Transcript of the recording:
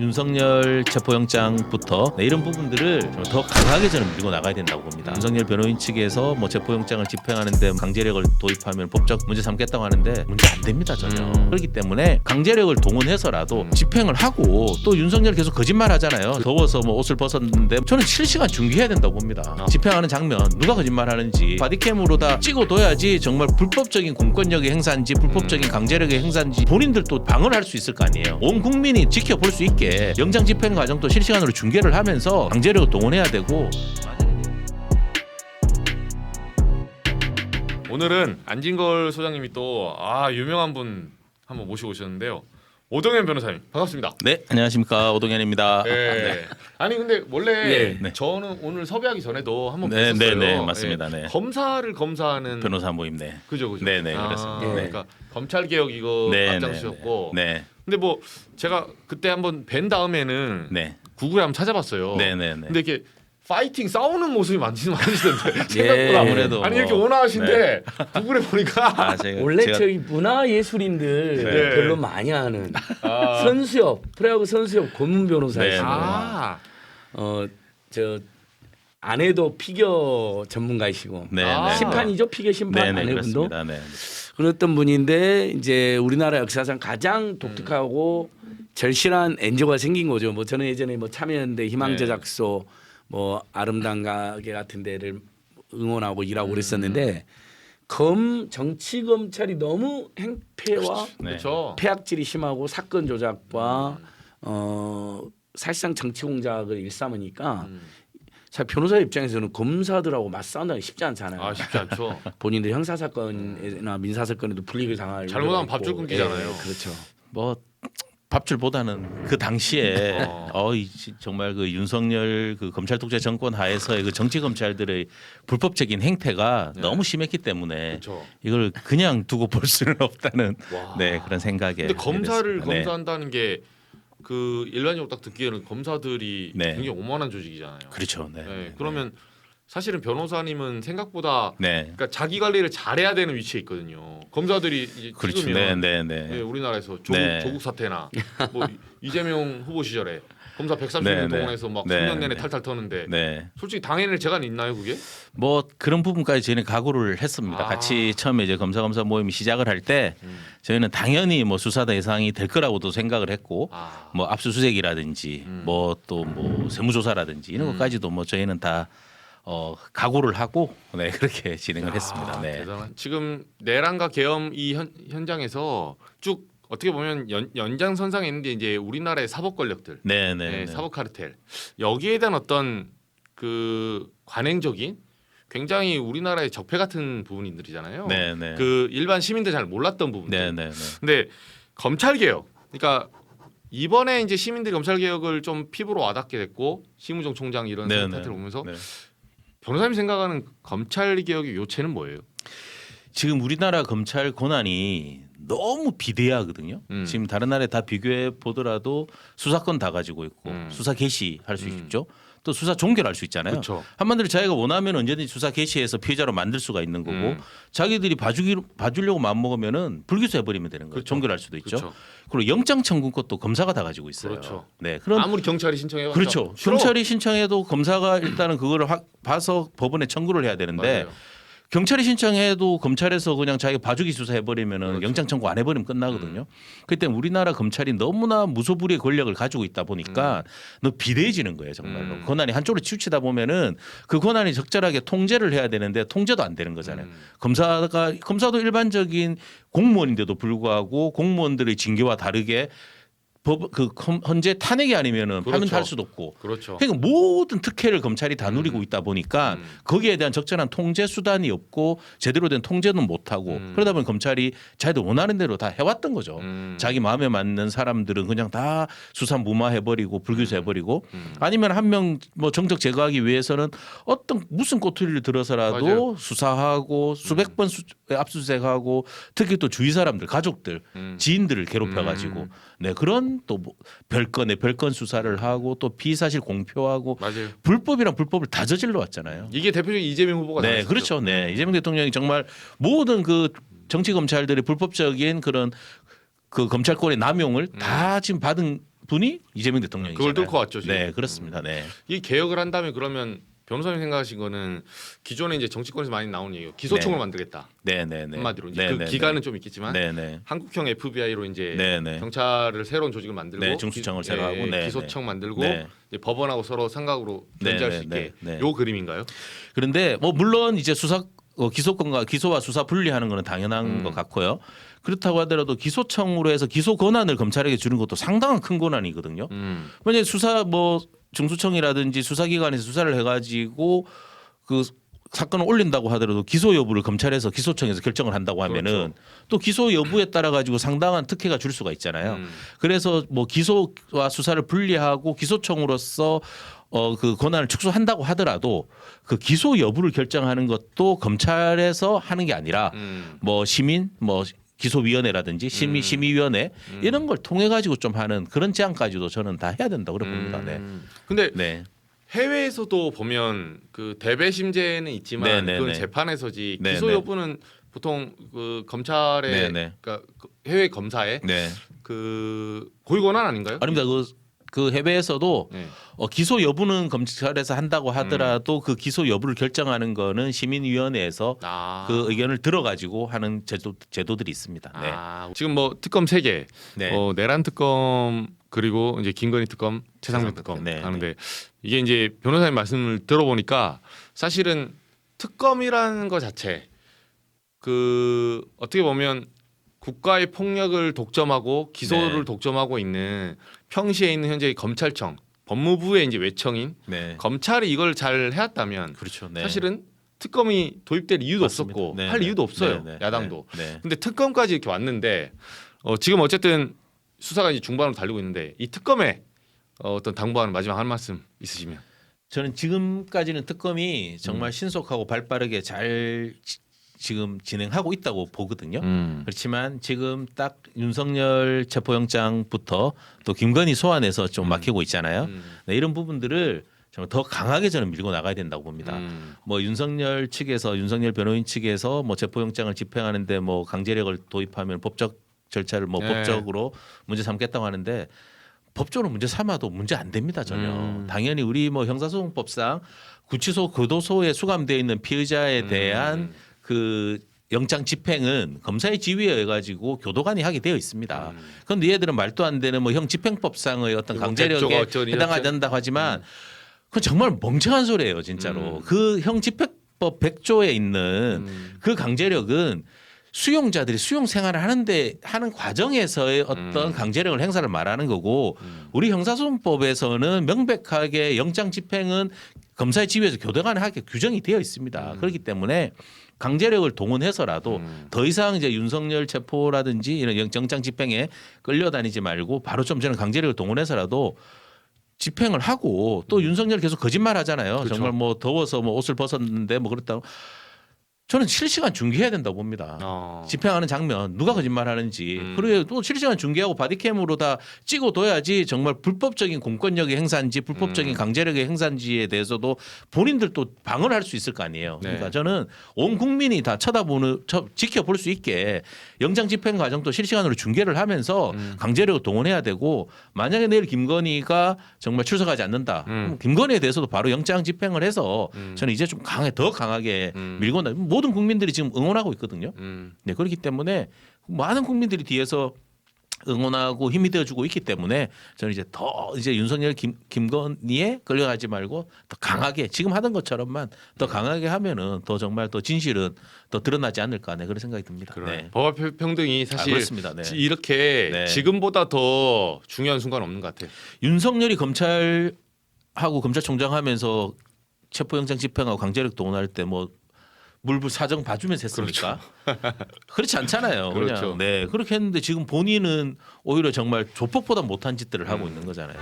윤석열 체포영장부터 이런 부분들을 좀 더 강하게 저는 밀고 나가야 된다고 봅니다. 윤석열 변호인 측에서 뭐 체포영장을 집행하는데 강제력을 도입하면 법적 문제 삼겠다고 하는데 문제 안 됩니다 전혀. 그렇기 때문에 강제력을 동원해서라도 집행을 하고 또 윤석열 계속 거짓말 하잖아요. 더워서 뭐 옷을 벗었는데 저는 실시간 중계해야 된다고 봅니다. 집행하는 장면 누가 거짓말하는지 바디캠으로 다 찍어둬야지 정말 불법적인 공권력의 행사인지 불법적인 강제력의 행사인지 본인들도 방어를 할 수 있을 거 아니에요. 온 국민이 지켜볼 수 있게 영장 집행 과정도 실시간으로 중계를 하면서 강제력을 동원해야 되고. 오늘은 안진걸 소장님이 또 유명한 분 한번 모시고 오셨는데요. 오동현 변호사님 반갑습니다. 네, 안녕하십니까, 오동현입니다. 네. 아니 근데 원래 네. 저는 오늘 섭외하기 전에도 한번 네, 뵀었어요. 네, 맞습니다. 네. 검사를 검사하는 변호사 모임. 네. 그죠. 네, 그렇습니다. 그러니까 검찰 개혁 이거 앞장서셨고. 네. 근데 뭐 제가 그때 한번 뵌 다음에는 네. 구글에 한번 찾아봤어요. 네. 근데 이렇게 파이팅 싸우는 모습이 많으시던데 생각보다 예, 아무래도 아니 이렇게 온화하신데 구글에 보니까 원래 저희 문화 예술인들 네. 별로 많이 하는 선수협 프로야구 선수협 고문 변호사이시고 저 아내도 피겨 전문가이시고 네. 심판이죠, 피겨 심판 네, 아내분도 그렇습니다. 네. 그랬던 분인데 이제 우리나라 역사상 가장 독특하고 절실한 NGO가 생긴 거죠. 뭐 저는 예전에 뭐 참여연대 희망제작소 뭐 아름다운 가게 같은 데를 응원하고 일하고 그랬었는데 정치 검찰이 너무 행패와 그렇죠. 폐악질이 심하고 사건 조작과 사실상 정치 공작을 일삼으니까 사실 변호사 입장에서는 검사들하고 맞싸운다는 게 쉽지 않잖아요. 쉽지 않죠. 본인들 형사 사건이나 민사 사건에도 불이익을 당할 잘못하면 우려가 밥줄 있고. 끊기잖아요. 예, 그렇죠. 뭐 밥줄보다는 그 당시에 정말 그 윤석열 그 검찰 독재 정권 하에서의 그 정치 검찰들의 불법적인 행태가 너무 심했기 때문에 그렇죠. 이걸 그냥 두고 볼 수는 없다는 그런 생각에. 근데 검사를 됐습니다. 네. 검사한다는 게 그 일반적으로 딱 듣기에는 검사들이 굉장히 오만한 조직이잖아요. 그렇죠. 네. 그러면 사실은 변호사님은 생각보다 네. 그러니까 자기 관리를 잘해야 되는 위치에 있거든요. 검사들이 이제 그렇죠. 찍으면 네. 우리나라에서 네. 조국 사태나 뭐 이재명 후보 시절에 검사 130명 동원해서 막 3년 내내 탈탈 터는데 솔직히 당해낼 재간이 있나요 그게? 뭐 그런 부분까지 저희는 각오를 했습니다. 같이 처음에 이제 검사 모임이 시작을 할 때 저희는 당연히 뭐 수사 대상이 될 거라고도 생각을 했고 뭐 압수수색이라든지 뭐 또 뭐 세무조사라든지 이런 것까지도 뭐 저희는 다 각오를 하고 그렇게 진행을 했습니다. 네. 대단한. 지금 내란과 계엄 이 현장에서 쭉 어떻게 보면 연장선상에 있는데 이제 우리나라의 사법 권력들, 사법 카르텔 여기에 대한 어떤 그 관행적인 굉장히 우리나라의 적폐 같은 부분들이잖아요. 그 일반 시민들 잘 몰랐던 부분들. 근데 검찰 개혁, 그러니까 이번에 이제 시민들이 검찰 개혁을 좀 피부로 와닿게 됐고 심우정 총장 이런 사태를 보면서 변호사님이 생각하는 검찰 개혁의 요체는 뭐예요? 지금 우리나라 검찰 권한이 너무 비대하거든요. 지금 다른 나라에 다 비교해 보더라도 수사권 다 가지고 있고 수사 개시할 수 있죠. 또 수사 종결할 수 있잖아요. 그쵸. 한마디로 자기가 원하면 언제든지 수사 개시해서 피해자로 만들 수가 있는 거고 자기들이 봐주려고 마음먹으면은 불기소해버리면 되는 거예요. 종결할 수도 있죠. 그리고 영장 청구 것도 검사가 다 가지고 있어요. 그렇죠. 그런 아무리 경찰이 신청해봤자 그렇죠. 싫어. 경찰이 신청해도 검사가 일단은 그거를 봐서 법원에 청구를 해야 되는데 경찰이 신청해도 검찰에서 그냥 자기 봐주기 수사해버리면은 영장 청구 안 해버리면 끝나거든요. 그렇기 때문에 우리나라 검찰이 너무나 무소불위의 권력을 가지고 있다 보니까 너무 비대해지는 거예요, 정말로. 권한이 한쪽으로 치우치다 보면은 그 권한이 적절하게 통제를 해야 되는데 통제도 안 되는 거잖아요. 검사도 일반적인 공무원인데도 불구하고 공무원들의 징계와 다르게 헌재 탄핵이 아니면은 하면 할 수도 없고. 그러니까 모든 특혜를 검찰이 다 누리고 있다 보니까 거기에 대한 적절한 통제 수단이 없고 제대로 된 통제는 못 하고 그러다 보니 검찰이 자기들 원하는 대로 다 해왔던 거죠. 자기 마음에 맞는 사람들은 그냥 다 수사 무마해버리고 불기소해버리고 아니면 한 명 뭐 정적 제거하기 위해서는 무슨 꼬투리를 들어서라도 수사하고 수백 번 압수수색하고 특히 또 주위 사람들 가족들 지인들을 괴롭혀가지고 그런 또 별건 수사를 하고 또 피사실 공표하고 불법이랑 불법을 다 저질러 왔잖아요. 이게 대표적인 이재명 후보가 네, 그렇죠. 이재명 대통령이 정말 모든 그 정치 검찰들의 불법적인 그런 그 검찰권의 남용을 다 지금 분이 이재명 대통령이잖아요. 그걸 뚫고 왔죠, 지금. 네, 그렇습니다. 네. 이 개혁을 한다면 그러면 변호사님 생각하신 거는 기존에 이제 정치권에서 많이 나오는 얘기예요. 기소청을 만들겠다. 네, 네, 네. 한마디로 이제 그 기간은 좀 있겠지만 네, 네. 한국형 FBI로 이제 네, 네. 경찰을 새로운 조직을 만들고 네, 중수청을 새로 하고 네, 기소청 만들고 네. 이제 법원하고 서로 삼각으로 네, 견제할 네, 수 있게 네, 네. 요 그림인가요? 그런데 뭐 물론 이제 기소권과 기소와 수사 분리하는 것은 당연한 것 같고요. 그렇다고 하더라도 기소청으로 해서 기소 권한을 검찰에게 주는 것도 상당한 큰 권한이거든요. 만약에 수사 뭐 중수청이라든지 수사기관에서 수사를 해가지고 그 사건을 올린다고 하더라도 기소 여부를 검찰에서 기소청에서 결정을 한다고 하면은 그렇죠. 또 기소 여부에 따라 가지고 상당한 특혜가 줄 수가 있잖아요. 그래서 뭐 기소와 수사를 분리하고 기소청으로서 그 권한을 축소한다고 하더라도 그 기소 여부를 결정하는 것도 검찰에서 하는 게 아니라 뭐 시민 뭐 기소위원회라든지 심의위원회 이런 걸 통해 가지고 좀 하는 그런 제안까지도 저는 다 해야 된다고 그래 봅니다. 네. 근데 네. 해외에서도 보면 그 대배심제는 있지만 네, 네, 그건 네. 재판에서지 네, 기소 네. 여부는 보통 그 검찰의 네, 네. 그러니까 그 해외 검사의 네. 그 고유 권한 아닌가요? 아닙니다. 그 해외에서도 네. 기소 여부는 검찰에서 한다고 하더라도 그 기소 여부를 결정하는 거는 시민위원회에서 그 의견을 들어가지고 하는 제도들이 있습니다. 네. 지금 뭐 특검 3개, 네. 내란 특검 그리고 이제 김건희 특검, 최상병 특검 네, 하는데 이게 이제 변호사님 말씀을 들어보니까 사실은 특검이라는 것 자체 그 어떻게 보면 국가의 폭력을 독점하고 기소를 네. 독점하고 있는 평시에 있는 현재 검찰청, 법무부의 이제 외청인 네. 검찰이 이걸 잘 해왔다면 그렇죠. 네. 사실은 특검이 도입될 이유도 맞습니다. 없었고 네, 할 네. 이유도 없어요. 네, 네. 야당도. 네. 근데 특검까지 이렇게 왔는데 지금 어쨌든 수사가 이제 중반으로 달리고 있는데 이 특검에 어떤 당부하는 마지막 한 말씀 있으시면. 저는 지금까지는 특검이 정말 신속하고 발빠르게 잘 지금 진행하고 있다고 보거든요. 그렇지만 지금 딱 윤석열 체포영장부터 또 김건희 소환에서 좀 막히고 있잖아요. 네, 이런 부분들을 정말 더 강하게 저는 밀고 나가야 된다고 봅니다. 뭐 윤석열 측에서 윤석열 변호인 측에서 뭐 체포영장을 집행하는데 뭐 강제력을 도입하면 법적 절차를 뭐 네. 법적으로 문제 삼겠다고 하는데 법적으로 문제 삼아도 문제 안 됩니다 전혀. 당연히 우리 뭐 형사소송법상 구치소 교도소에 수감되어 있는 피의자에 대한 그 영장 집행은 검사의 지휘에 의해 가지고 교도관이 하게 되어 있습니다. 그런데 얘들은 말도 안 되는 뭐 형 집행법상의 어떤 강제력에 해당하지 않는다고 하지만 그건 정말 멍청한 소리예요 진짜로. 그 형 집행법 100조에 있는 그 강제력은 수용자들이 수용 생활을 하는 과정에서의 어떤 강제력을 행사를 말하는 거고 우리 형사소송법에서는 명백하게 영장 집행은 검사의 지휘에서 교도관이 하게 규정이 되어 있습니다. 그렇기 때문에 강제력을 동원해서라도 더 이상 이제 윤석열 체포라든지 이런 영장 집행에 끌려다니지 말고 바로 좀 저는 강제력을 동원해서라도 집행을 하고 또 윤석열 계속 거짓말 하잖아요. 그렇죠. 정말 뭐 더워서 뭐 옷을 벗었는데 뭐 그렇다고 저는 실시간 중계해야 된다고 봅니다. 집행하는 장면 누가 거짓말하는지 그리고 또 실시간 중계하고 바디캠으로 다 찍어둬야지 정말 불법적인 공권력의 행사인지 불법적인 강제력의 행사인지에 대해서도 본인들도 방어를 할 수 있을 거 아니에요. 네. 그러니까 저는 온 국민이 다 지켜볼 수 있게 영장 집행 과정도 실시간으로 중계를 하면서 강제력을 동원해야 되고 만약에 내일 김건희가 정말 출석하지 않는다. 그럼 김건희에 대해서도 바로 영장 집행을 해서 저는 이제 좀 더 강하게 밀고 나. 모든 국민들이 지금 응원하고 있거든요. 네, 그렇기 때문에 많은 국민들이 뒤에서 응원하고 힘이 되어주고 있기 때문에 저는 이제 더 이제 윤석열 김건희에 끌려가지 말고 더 강하게 지금 하던 것처럼만 더 강하게 하면은 더 정말 더 진실은 더 드러나지 않을까 네, 그런 생각이 듭니다. 네. 법과 평등이 사실 그렇습니다. 네. 이렇게 네. 지금보다 더 중요한 순간 없는 것 같아요. 윤석열이 검찰하고 검찰총장 하면서 체포영장 집행하고 강제력 동원할 때 뭐 물불 사정 봐주면서 했습니까? 그렇지 않잖아요. 그렇죠. 그냥 네 그렇게 했는데 지금 본인은 오히려 정말 조폭보다 못한 짓들을 하고 있는 거잖아요.